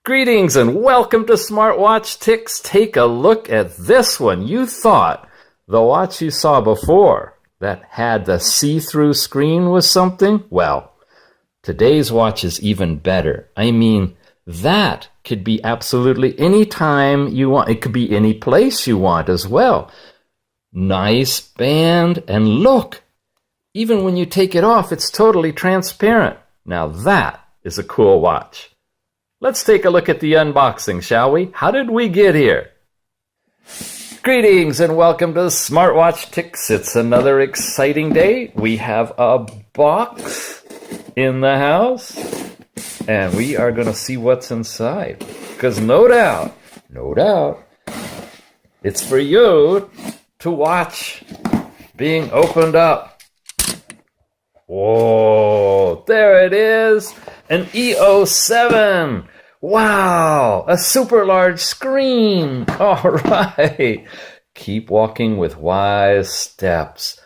Greetings and welcome to Smartwatch Ticks. Take a look at this one. You thought the watch you saw before that had the see-through screen was something? Well, today's watch is even better. I mean, that could be absolutely any time you want. It could be any place you want as well. Nice band, and look, even when you take it off, it's totally transparent. Now that is a cool watch. Let's take a look at the unboxing, shall we? How did we get here? Greetings and welcome to Smartwatch Ticks. It's another exciting day. We have a box in the house, and we are going to see what's inside. Because no doubt, it's for you to watch being opened up. Whoa, there it is, an EO7. Wow, a super large screen. All right. Keep walking with wise steps.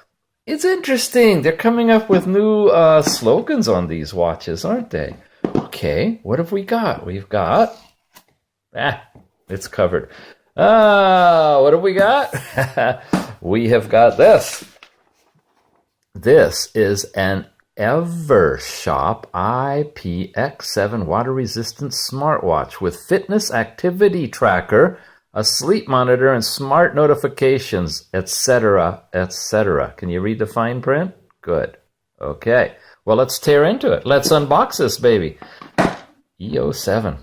It's interesting. They're coming up with new slogans on these watches, aren't they? Okay, what have we got? We've got... it's covered. What have we got? We have got this. This is an EverShop IPx7 water-resistant smartwatch with fitness activity tracker, a sleep monitor, and smart notifications, etc., etc. Can you read the fine print? Good. Okay. Well, let's tear into it. Let's unbox this baby. EO7.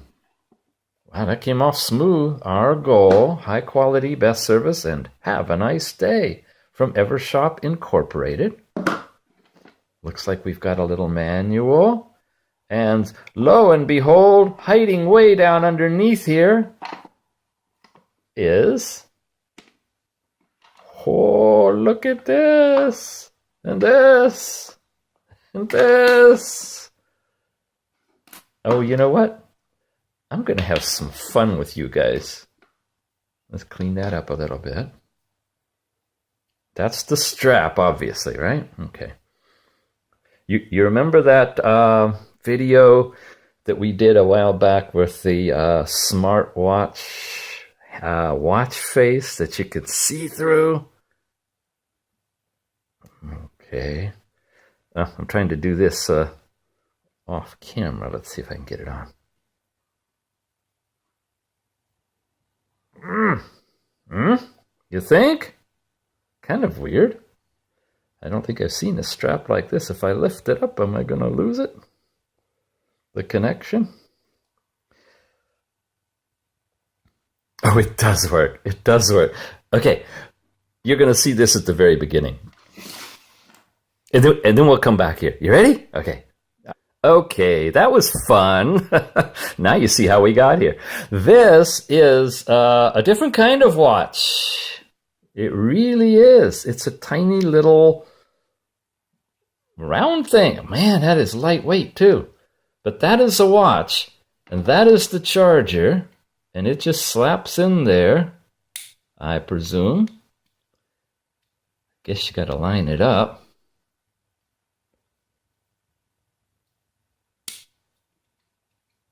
Wow, that came off smooth. Our goal, high quality, best service, and have a nice day. From EverShop Incorporated. Looks like we've got a little manual. And lo and behold, hiding way down underneath here is... Oh, look at this! And this! And this! Oh, you know what? I'm going to have some fun with you guys. Let's clean that up a little bit. That's the strap, obviously, right? Okay. You remember that video that we did a while back with the smartwatch watch face that you could see through? Okay. I'm trying to do this off camera. Let's see if I can get it on. You think? Kind of weird. I don't think I've seen a strap like this. If I lift it up, am I going to lose it? The connection? Oh, it does work. It does work. Okay, you're going to see this at the very beginning. And then we'll come back here. You ready? Okay. Okay, that was fun. Now you see how we got here. This is a different kind of watch. It really is. It's a tiny little round thing. Man, that is lightweight too. But that is a watch, and that is the charger, and it just slaps in there, I presume. Guess you gotta line it up.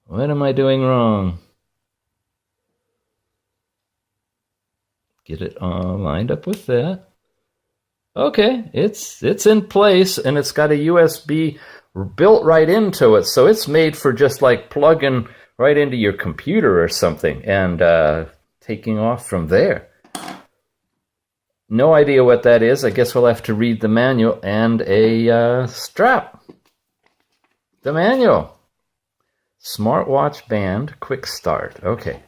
What am I doing wrong? Get it all lined up with that. Okay, it's in place, and it's got a USB built right into it, so it's made for just like plugging right into your computer or something and taking off from there. No idea what that is. I guess we'll have to read the manual and a strap. The manual. Smartwatch band, quick start. Okay.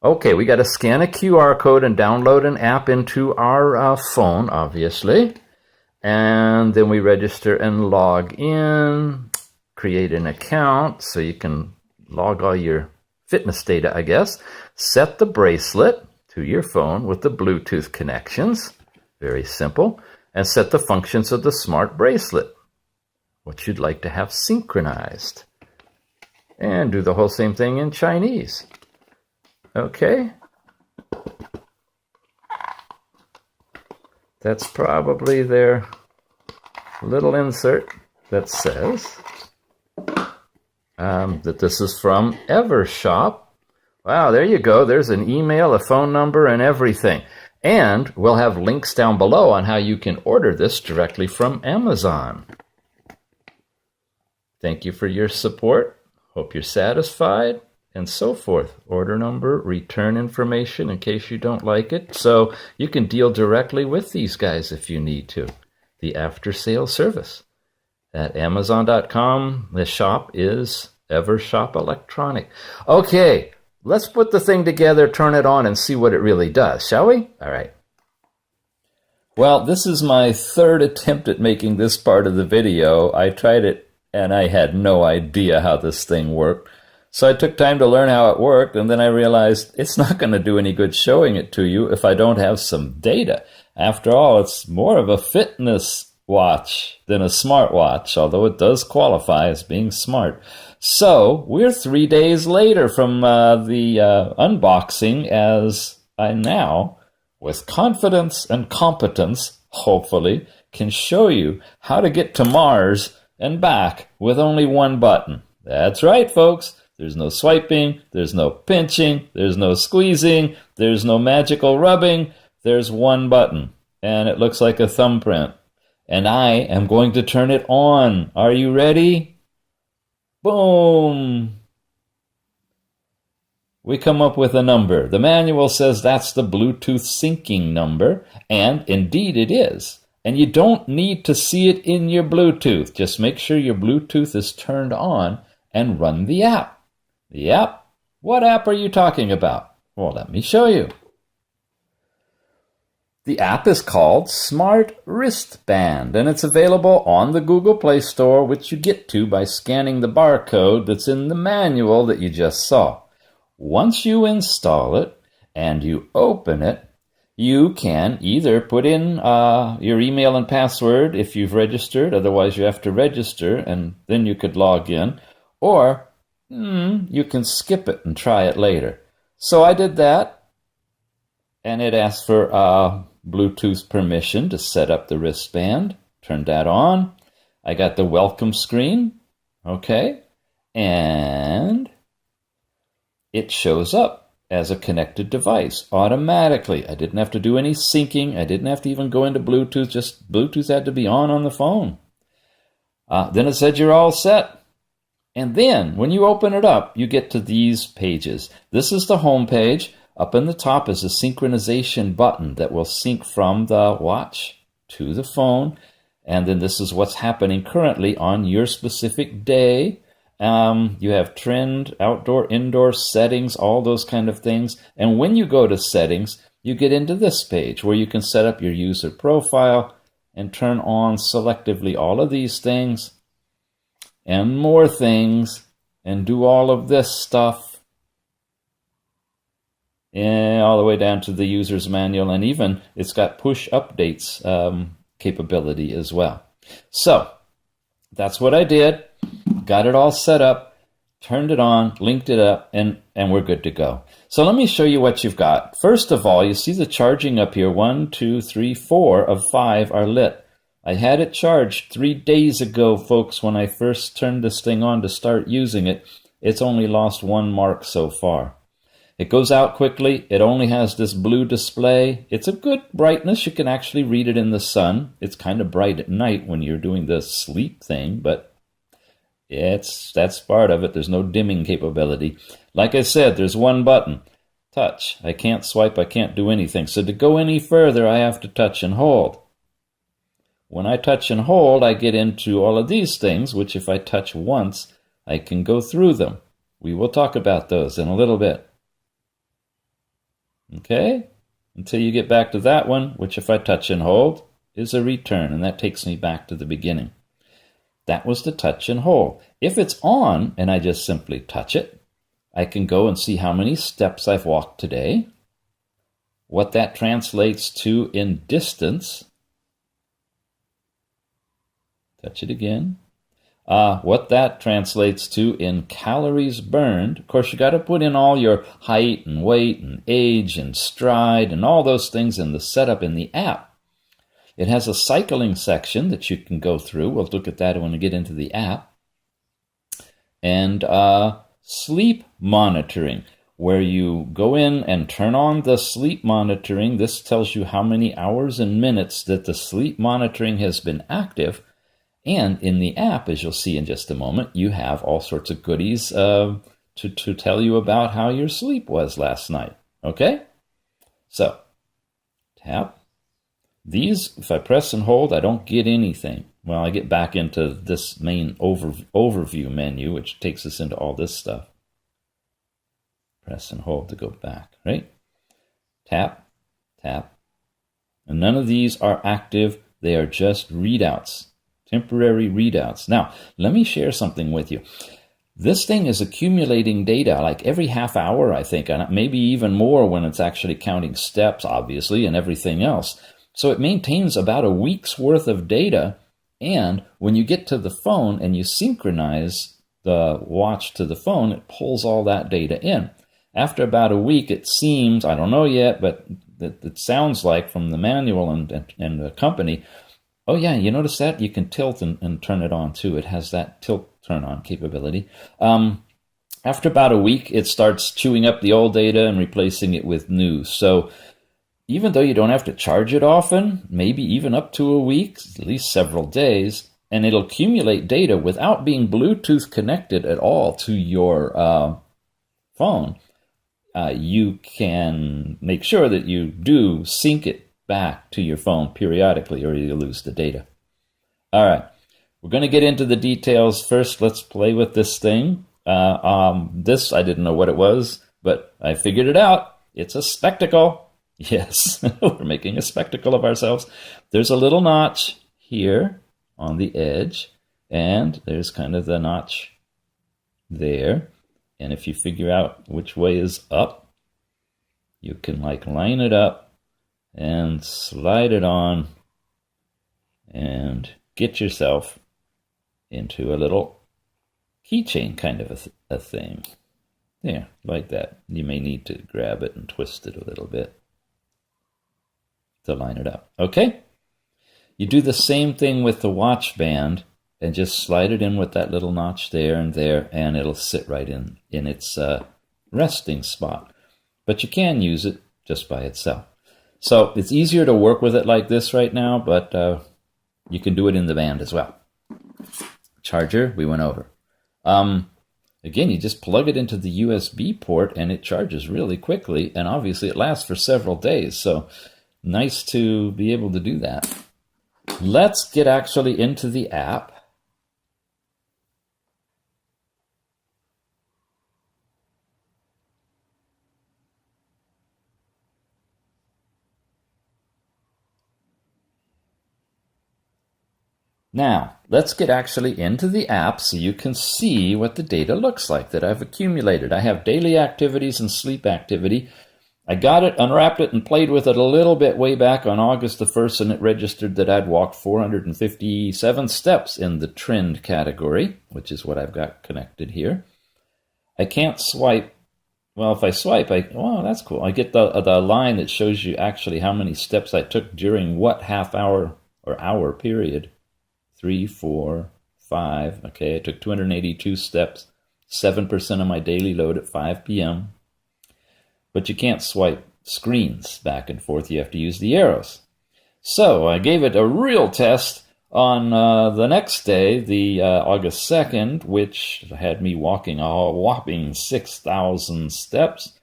Okay, we got to scan a QR code and download an app into our phone, obviously. And then we register and log in, create an account so you can log all your fitness data, I guess. Set the bracelet to your phone with the Bluetooth connections. Very simple. And set the functions of the smart bracelet, what you'd like to have synchronized. And do the whole same thing in Chinese. Okay. That's probably their little insert that says that this is from EverShop. Wow, there you go. There's an email, a phone number, and everything. And we'll have links down below on how you can order this directly from Amazon. Thank you for your support. Hope you're satisfied, and so forth. Order number, return information in case you don't like it. So you can deal directly with these guys if you need to. The after-sale service at Amazon.com. The shop is EverShop Electronic. Okay, let's put the thing together, turn it on, and see what it really does, shall we? All right. Well, this is my third attempt at making this part of the video. I tried it and I had no idea how this thing worked. So I took time to learn how it worked, and then I realized it's not going to do any good showing it to you if I don't have some data. After all, it's more of a fitness watch than a smartwatch, although it does qualify as being smart. So we're 3 days later from the unboxing, as I now, with confidence and competence, hopefully, can show you how to get to Mars and back with only one button. That's right, folks. There's no swiping, there's no pinching, there's no squeezing, there's no magical rubbing. There's one button, and it looks like a thumbprint. And I am going to turn it on. Are you ready? Boom! We come up with a number. The manual says that's the Bluetooth syncing number, and indeed it is. And you don't need to see it in your Bluetooth. Just make sure your Bluetooth is turned on and run the app. The app? What app are you talking about? Well, let me show you. The app is called Smart Wristband, and it's available on the Google Play Store, which you get to by scanning the barcode that's in the manual that you just saw. Once you install it and you open it, you can either put in your email and password if you've registered. Otherwise, you have to register, and then you could log in. Or you can skip it and try it later. So I did that, and it asked for Bluetooth permission to set up the wristband. Turned that on. I got the welcome screen. Okay. And it shows up as a connected device automatically. I didn't have to do any syncing. I didn't have to even go into Bluetooth. Just Bluetooth had to be on the phone. Then it said you're all set. And then when you open it up, you get to these pages. This is the home page. Up in the top is a synchronization button that will sync from the watch to the phone. And then this is what's happening currently on your specific day. You have trend, outdoor, indoor settings, all those kind of things. And when you go to settings, you get into this page where you can set up your user profile and turn on selectively all of these things and more things and do all of this stuff. And all the way down to the user's manual, and even it's got push updates capability as well. So that's what I did. Got it all set up, turned it on, linked it up, and we're good to go. So let me show you what you've got. First of all, you see the charging up here. 1, 2, 3, 4 of 5 are lit. I had it charged 3 days ago, folks, when I first turned this thing on to start using it. It's only lost 1 mark so far. It goes out quickly. It only has this blue display. It's a good brightness. You can actually read it in the sun. It's kind of bright at night when you're doing the sleep thing, but that's part of it. There's no dimming capability. Like I said, there's one button, touch. I can't swipe, I can't do anything. So to go any further, I have to touch and hold. When I touch and hold, I get into all of these things, which if I touch once, I can go through them. We will talk about those in a little bit. Okay? Until you get back to that one, which if I touch and hold, is a return, and that takes me back to the beginning. That was the touch and hold. If it's on and I just simply touch it, I can go and see how many steps I've walked today, what that translates to in distance. Touch it again. What that translates to in calories burned. Of course, you got to put in all your height and weight and age and stride and all those things in the setup in the app. It has a cycling section that you can go through. We'll look at that when we get into the app. and sleep monitoring, where you go in and turn on the sleep monitoring. This tells you how many hours and minutes that the sleep monitoring has been active. And in the app, as you'll see in just a moment, you have all sorts of goodies to tell you about how your sleep was last night. Okay? So, tap. These, if I press and hold, I don't get anything. Well, I get back into this main overview menu, which takes us into all this stuff. Press and hold to go back, right? Tap, tap. And none of these are active. They are just readouts, temporary readouts. Now, let me share something with you. This thing is accumulating data like every half hour, I think, and maybe even more when it's actually counting steps, obviously, and everything else. So it maintains about a week's worth of data, and when you get to the phone and you synchronize the watch to the phone, it pulls all that data in. After about a week, it seems, I don't know yet, but it sounds like from the manual and the company, oh yeah, you notice that? You can tilt and turn it on too. It has that tilt turn on capability. After about a week, it starts chewing up the old data and replacing it with new. So even though you don't have to charge it often, maybe even up to a week, at least several days, and it'll accumulate data without being Bluetooth connected at all to your phone, you can make sure that you do sync it back to your phone periodically or you'll lose the data. All right, we're going to get into the details. First, let's play with this thing. This, I didn't know what it was, but I figured it out. It's a spectacle. Yes, we're making a spectacle of ourselves. There's a little notch here on the edge, and there's kind of the notch there. And if you figure out which way is up, you can like line it up and slide it on and get yourself into a little keychain kind of a thing. There, like that. You may need to grab it and twist it a little bit to line it up. Okay? You do the same thing with the watch band and just slide it in with that little notch there, and it'll sit right in its resting spot. But you can use it just by itself. So it's easier to work with it like this right now, but you can do it in the band as well. Charger, we went over. Again, you just plug it into the USB port and it charges really quickly, and obviously it lasts for several days. So nice to be able to do that. Let's get actually into the app. Now, let's get actually into the app so you can see what the data looks like that I've accumulated. I have daily activities and sleep activity. I got it, unwrapped it, and played with it a little bit way back on August the 1st, and it registered that I'd walked 457 steps in the trend category, which is what I've got connected here. I can't swipe. Well, if I swipe, oh, that's cool. I get the line that shows you actually how many steps I took during what half hour or hour period. 3, 4, 5. Okay, I took 282 steps, 7% of my daily load at 5 p.m. But you can't swipe screens back and forth. You have to use the arrows. So I gave it a real test on the next day, the August 2nd, which had me walking a whopping 6,000 steps.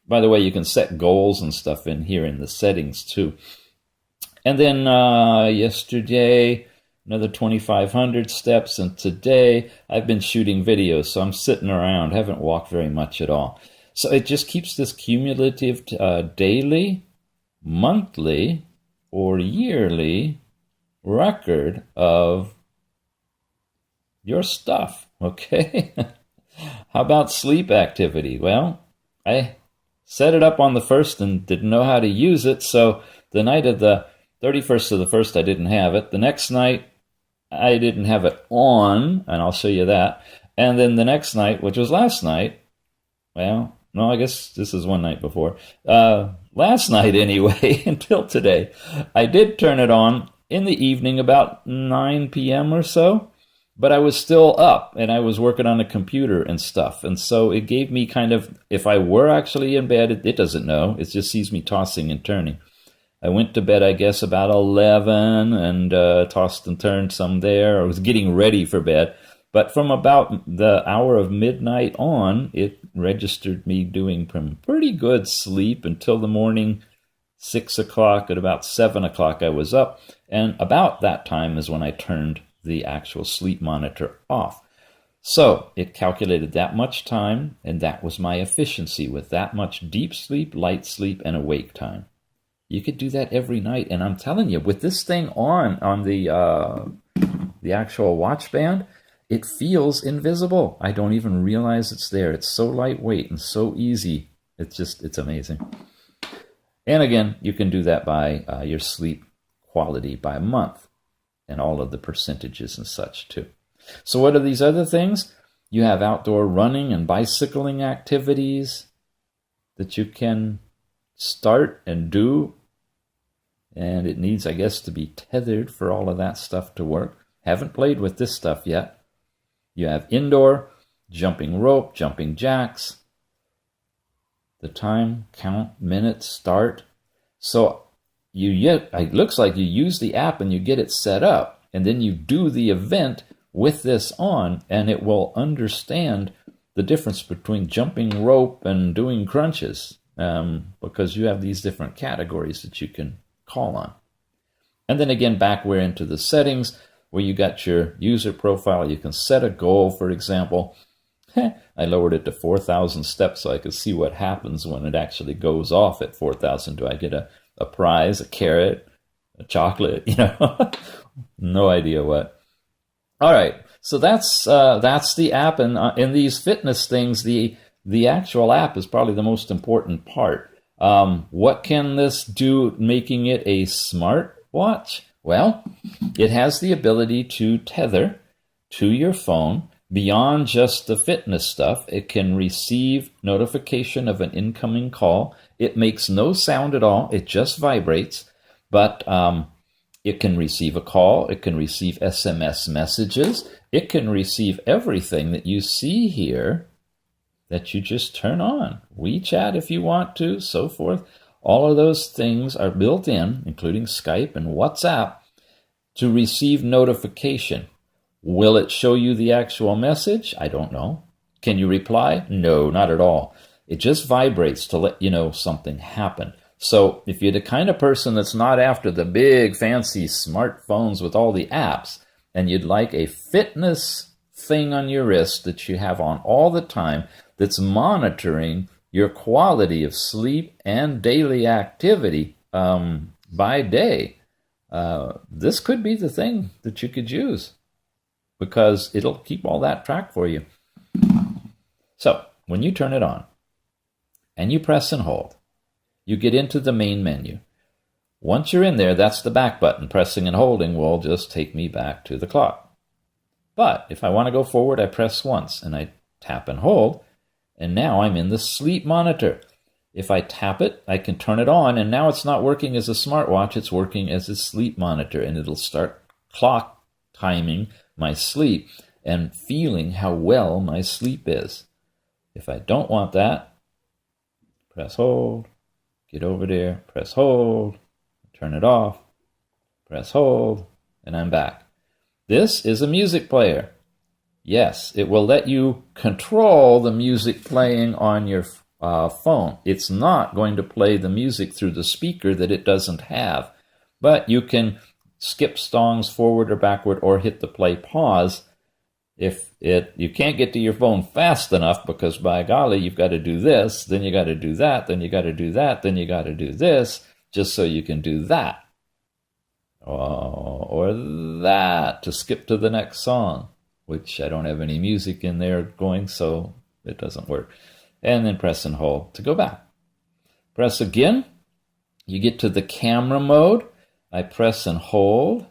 By the way, you can set goals and stuff in here in the settings too. And then yesterday, another 2,500 steps, and today I've been shooting videos, so I'm sitting around, haven't walked very much at all. So it just keeps this cumulative daily, monthly, or yearly record of your stuff, okay? How about sleep activity? Well, I set it up on the 1st and didn't know how to use it, so the night of the 31st of the 1st, I didn't have it. The next night, I didn't have it on, and I'll show you that. And then the next night, which was last night, well, no, I guess this is one night before. Last night, anyway, until today, I did turn it on in the evening about 9 p.m. or so, but I was still up and I was working on a computer and stuff. And so it gave me kind of, if I were actually in bed, it doesn't know. It just sees me tossing and turning. I went to bed, I guess, about 11 and tossed and turned some there. I was getting ready for bed. But from about the hour of midnight on, it registered me doing pretty good sleep until the morning, 6 o'clock. At about 7 o'clock, I was up. And about that time is when I turned the actual sleep monitor off. So it calculated that much time, and that was my efficiency with that much deep sleep, light sleep, and awake time. You could do that every night, and I'm telling you, with this thing on the actual watch band, it feels invisible. I don't even realize it's there. It's so lightweight and so easy. It's amazing. And again, you can do that by your sleep quality by month and all of the percentages and such too. So what are these other things? You have outdoor running and bicycling activities that you can start and do. And it needs, I guess, to be tethered for all of that stuff to work. Haven't played with this stuff yet. You have indoor, jumping rope, jumping jacks, the time, count, minutes, start. So it looks like you use the app and you get it set up, and then you do the event with this on, and it will understand the difference between jumping rope and doing crunches, because you have these different categories that you can call on. And then again, back we're into the settings where you got your user profile. You can set a goal, for example. I lowered it to 4,000 steps so I could see what happens when it actually goes off at 4,000. Do I get a prize, a carrot, a chocolate? No idea what. All right, so that's the app, and in these fitness things, the actual app is probably the most important part. What can this do, making it a smart watch? Well, it has the ability to tether to your phone beyond just the fitness stuff. It can receive notification of an incoming call. It makes no sound at all. It just vibrates, but it can receive a call. It can receive SMS messages. It can receive everything that you see here that you just turn on. WeChat if you want to, so forth. All of those things are built in, including Skype and WhatsApp, to receive notification. Will it show you the actual message? I don't know. Can you reply? No, not at all. It just vibrates to let you know something happened. So if you're the kind of person that's not after the big fancy smartphones with all the apps, and you'd like a fitness thing on your wrist that you have on all the time that's monitoring your quality of sleep and daily activity by day, this could be the thing that you could use, because it'll keep all that track for you. So when you turn it on and you press and hold, you get into the main menu. Once you're in there, that's the back button. Pressing and holding will just take me back to the clock. But if I want to go forward, I press once and I tap and hold, and now I'm in the sleep monitor. If I tap it, I can turn it on, and now it's not working as a smartwatch, it's working as a sleep monitor, and it'll start clock timing my sleep and feeling how well my sleep is. If I don't want that, press hold, get over there, press hold, turn it off, press hold, and I'm back. This is a music player. Yes, it will let you control the music playing on your phone. It's not going to play the music through the speaker that it doesn't have, but you can skip songs forward or backward or hit the play pause. If you can't get to your phone fast enough, because by golly, you've got to do this, then you got to do that, then you got to do that, then you got to do this, just so you can do that. Or that to skip to the next song, which I don't have any music in there going, so it doesn't work. And then press and hold to go back. Press again. You get to the camera mode. I press and hold,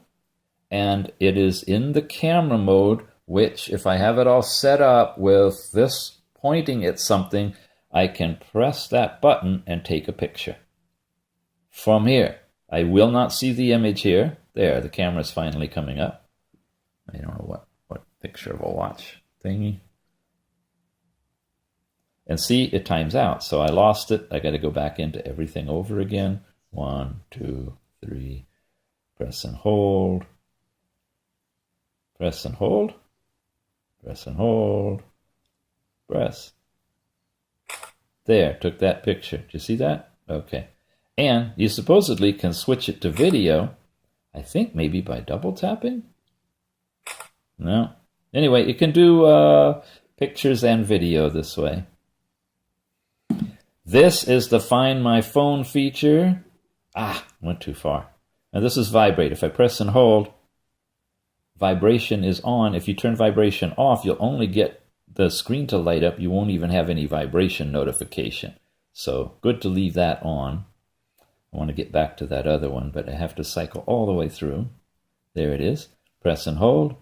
and it is in the camera mode, which if I have it all set up with this pointing at something, I can press that button and take a picture. From here, I will not see the image here. There, the camera's finally coming up. I don't know what picture of a watch thingy. And see, it times out. So I lost it. I got to go back into everything over again. 1, 2, 3. Press and hold. Press and hold. Press and hold. Press. There, took that picture. Do you see that? Okay. And you supposedly can switch it to video, I think maybe by double tapping? No. Anyway, you can do pictures and video this way. This is the Find My Phone feature. Went too far. Now this is vibrate. If I press and hold, vibration is on. If you turn vibration off, you'll only get the screen to light up. You won't even have any vibration notification. So good to leave that on. I want to get back to that other one, but I have to cycle all the way through. There it is. Press and hold.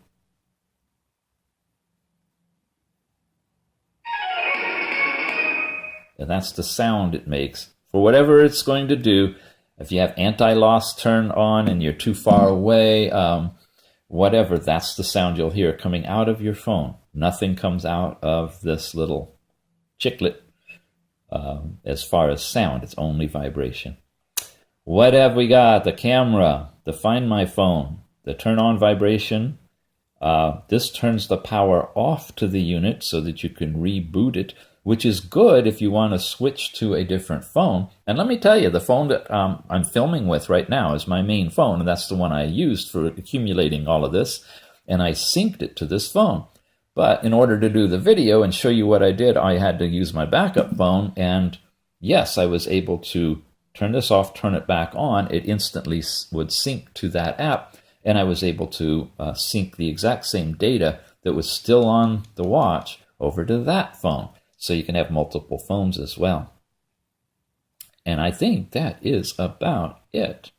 And that's the sound it makes for whatever it's going to do. If you have anti-loss turned on and you're too far away, whatever, that's the sound you'll hear coming out of your phone. Nothing comes out of this little chiclet as far as sound. It's only vibration. What have we got? The camera, the Find My Phone, the turn on vibration. This turns the power off to the unit so that you can reboot it, which is good if you want to switch to a different phone. And let me tell you, the phone that I'm filming with right now is my main phone, and that's the one I used for accumulating all of this, and I synced it to this phone. But in order to do the video and show you what I did, I had to use my backup phone, and yes, I was able to turn this off, turn it back on. It instantly would sync to that app, and I was able to sync the exact same data that was still on the watch over to that phone. So you can have multiple phones as well. And I think that is about it,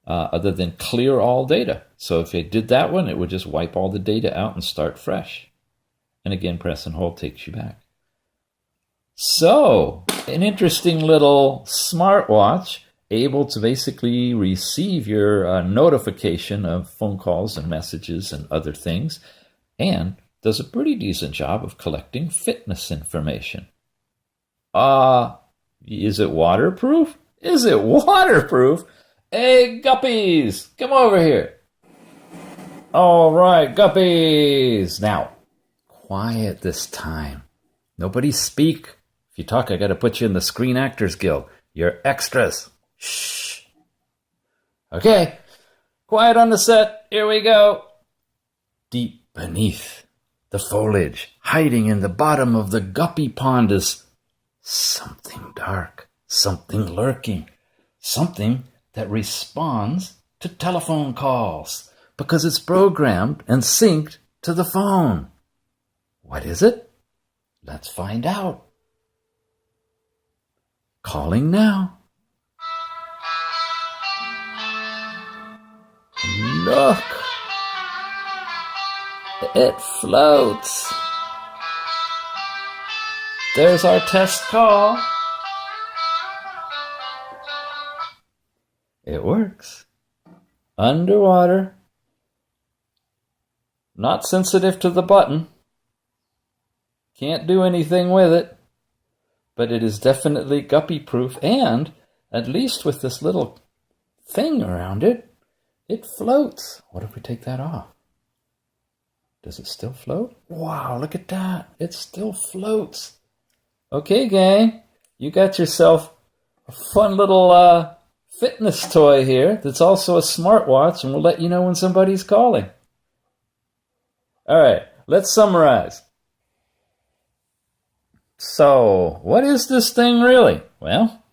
other than clear all data. So if it did that one, it would just wipe all the data out and start fresh. And again, press and hold takes you back. So, an interesting little smartwatch, able to basically receive your notification of phone calls and messages and other things, and does a pretty decent job of collecting fitness information. Is it waterproof? Is it waterproof? Hey, guppies, come over here. All right, guppies. Now, quiet this time. Nobody speak. If you talk, I got to put you in the Screen Actors Guild. You're extras. Shh. Okay, quiet on the set. Here we go. Deep beneath the foliage, hiding in the bottom of the guppy pond, is something dark, something lurking, something that responds to telephone calls because it's programmed and synced to the phone. What is it? Let's find out. Calling now. Look. It floats. There's our test call. It works. Underwater. Not sensitive to the button. Can't do anything with it. But it is definitely guppy proof, and at least with this little thing around it, it floats. What if we take that off? Does it still float? Wow, look at that. It still floats. Okay, gang, you got yourself a fun little fitness toy here that's also a smartwatch, and we'll let you know when somebody's calling. All right, let's summarize. So, what is this thing really? Well,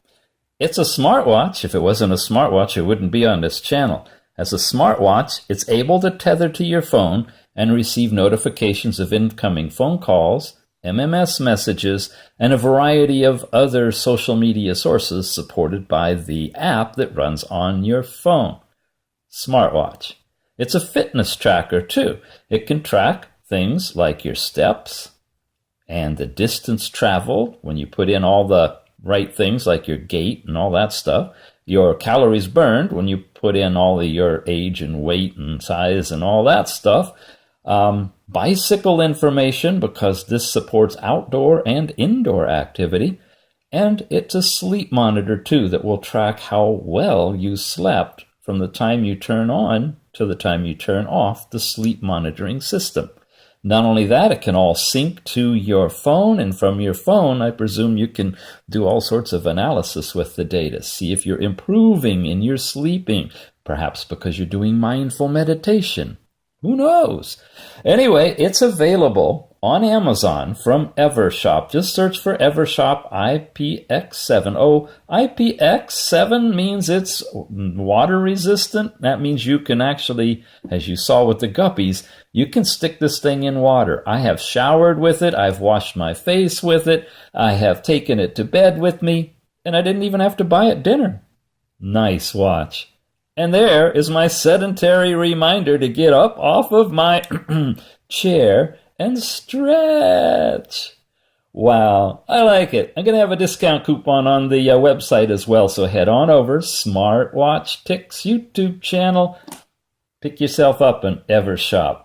it's a smartwatch. If it wasn't a smartwatch, it wouldn't be on this channel. As a smartwatch, it's able to tether to your phone and receive notifications of incoming phone calls, MMS messages, and a variety of other social media sources supported by the app that runs on your phone. Smartwatch. It's a fitness tracker too. It can track things like your steps and the distance traveled when you put in all the right things like your gait and all that stuff, your calories burned when you put in all of your age and weight and size and all that stuff, bicycle information because this supports outdoor and indoor activity. And it's a sleep monitor too that will track how well you slept from the time you turn on to the time you turn off the sleep monitoring system. Not only that, it can all sync to your phone, and from your phone, I presume you can do all sorts of analysis with the data. See if you're improving in your sleeping, perhaps because you're doing mindful meditation. Who knows? Anyway, it's available on Amazon from EverShop. Just search for EverShop IPx7. Oh, IPx7 means it's water resistant. That means you can actually, as you saw with the guppies, you can stick this thing in water. I have showered with it. I've washed my face with it. I have taken it to bed with me, and I didn't even have to buy it dinner. Nice watch. And there is my sedentary reminder to get up off of my chair and stretch. Wow, I like it. I'm going to have a discount coupon on the website as well, so head on over, Smartwatch Tics YouTube channel. Pick yourself up an EverShop.